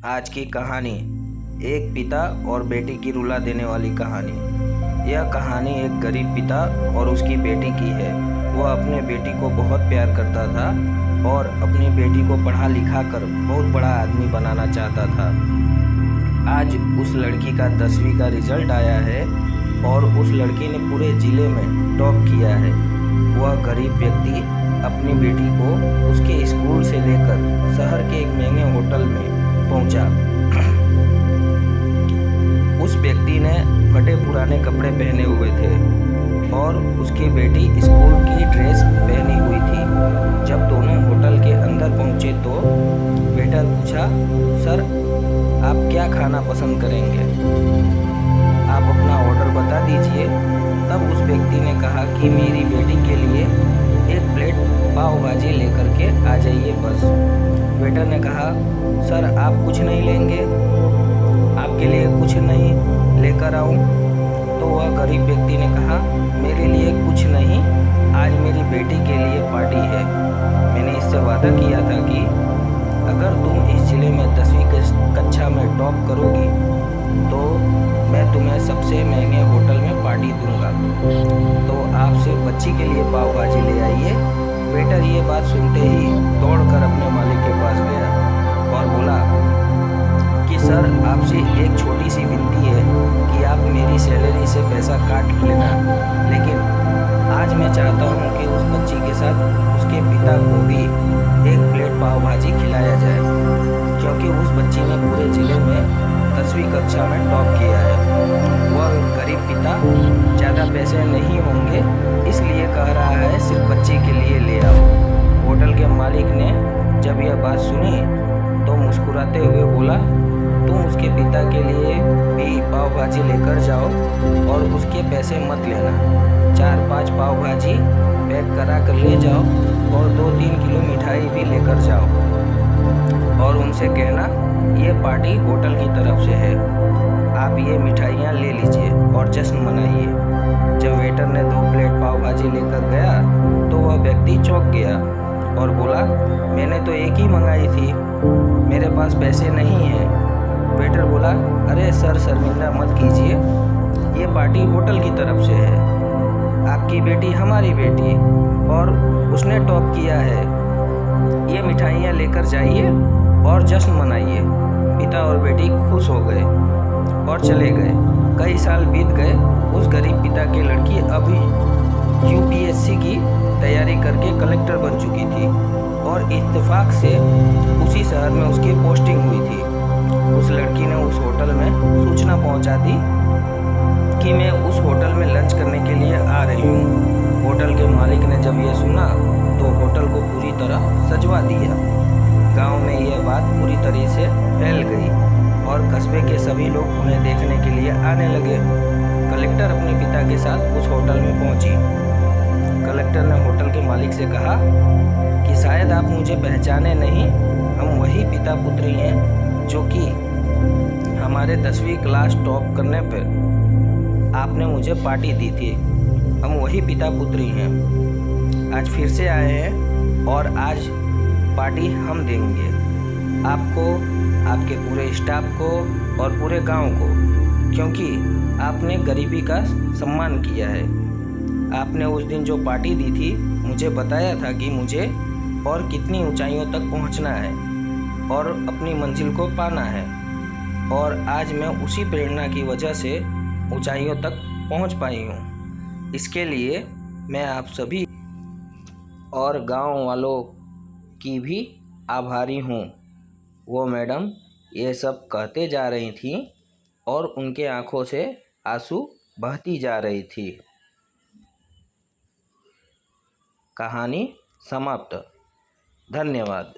आज की कहानी एक पिता और बेटी की रुला देने वाली कहानी। यह कहानी एक गरीब पिता और उसकी बेटी की है। वह अपने बेटी को बहुत प्यार करता था और अपनी बेटी को पढ़ा लिखा कर बहुत बड़ा आदमी बनाना चाहता था। आज उस लड़की का 10वीं का रिजल्ट आया है और उस लड़की ने पूरे ज़िले में टॉप किया है। वह गरीब व्यक्ति अपनी बेटी को उसके स्कूल से लेकर शहर के एक महंगे होटल में पहुंचा। उस व्यक्ति ने फटे पुराने कपड़े पहने हुए थे और उसकी बेटी स्कूल की ड्रेस पहनी हुई थी। जब दोनों होटल के अंदर पहुंचे तो वेटर पूछा, सर आप क्या खाना पसंद करेंगे, आप अपना ऑर्डर बता दीजिए। तब उस व्यक्ति ने कहा कि मेरी बेटी के लिए एक प्लेट पाव भाजी लेकर के आ जाइए बस। वेटर ने कहा, सर आप कुछ नहीं लेंगे, आपके लिए कुछ नहीं लेकर आऊं? तो वह गरीब व्यक्ति ने कहा, मेरे लिए कुछ नहीं, आज मेरी बेटी के लिए पार्टी है। मैंने इससे वादा किया था कि अगर तुम इस जिले में 10वीं कक्षा में टॉप करोगी तो मैं तुम्हें सबसे महंगे होटल में पार्टी दूंगा, तो आप सिर्फ बच्ची के लिए पाव भाजी ले आइए। वेटर ये बात सुनते ही दौड़कर अपने मालिक के पास गया और बोला कि सर आपसे एक छोटी सी विनती है कि आप मेरी सैलरी से पैसा काट लेना, लेकिन आज मैं चाहता हूं कि उस बच्ची के साथ उसके पिता को भी एक प्लेट पाव भाजी खिलाया जाए, क्योंकि उस बच्ची ने पूरे ज़िले में 10वीं कक्षा में टॉप किया है। वह गरीब पिता ज़्यादा पैसे नहीं होंगे इसलिए कह रहा है सिर्फ बच्ची के लिए ले आओ। होटल के मालिक ने जब यह बात सुनी तो मुस्कुराते हुए बोला, तुम उसके पिता के लिए भी पाव भाजी लेकर जाओ और उसके पैसे मत लेना। 4-5 पाव भाजी पैक करा कर ले जाओ और 2-3 किलो मिठाई भी लेकर जाओ और उनसे कहना ये पार्टी होटल की तरफ से है, आप ये मिठाइयाँ ले लीजिए और जश्न मनाइए। जब वेटर ने 2 प्लेट पाव भाजी लेकर गया तो वह व्यक्ति चौंक गया और बोला, मैंने तो एक ही मंगाई थी, मेरे पास पैसे नहीं हैं। वेटर बोला, अरे सर शर्मिंदा मत कीजिए, ये पार्टी होटल की तरफ से है, आपकी बेटी हमारी बेटी और उसने टॉप किया है, ये मिठाइयाँ लेकर जाइए और जश्न मनाइए। पिता और बेटी खुश हो गए और चले गए। कई साल बीत गए। उस गरीब पिता की लड़की अभी यूपीएससी की तैयारी करके कलेक्टर बन चुकी थी और इत्तेफाक से उसी शहर में उसकी पोस्टिंग हुई थी। उस लड़की ने उस होटल में सूचना पहुंचा दी कि मैं उस होटल में लंच करने के लिए आ रही हूँ। होटल के मालिक ने जब यह सुना तो होटल को पूरी तरह सजवा दिया। गांव में यह बात पूरी तरह से फैल गई और कस्बे के सभी लोग उन्हें देखने के लिए आने लगे। कलेक्टर अपने पिता के साथ उस होटल में पहुंची। कलेक्टर ने होटल के मालिक से कहा कि शायद आप मुझे पहचाने नहीं, हम वही पिता पुत्री हैं जो कि हमारे 10वीं क्लास टॉप करने पर आपने मुझे पार्टी दी थी, हम वही पिता पुत्री हैं। आज फिर से आए हैं और आज पार्टी हम देंगे आपको, आपके पूरे स्टाफ को और पूरे गांव को, क्योंकि आपने गरीबी का सम्मान किया है। आपने उस दिन जो पार्टी दी थी मुझे बताया था कि मुझे और कितनी ऊंचाइयों तक पहुंचना है और अपनी मंजिल को पाना है, और आज मैं उसी प्रेरणा की वजह से ऊंचाइयों तक पहुंच पाई हूं। इसके लिए मैं आप सभी और गांव वालों की भी आभारी हूँ। वो मैडम ये सब कहते जा रही थी और उनके आंखों से आंसू बहती जा रही थी। कहानी समाप्त। धन्यवाद।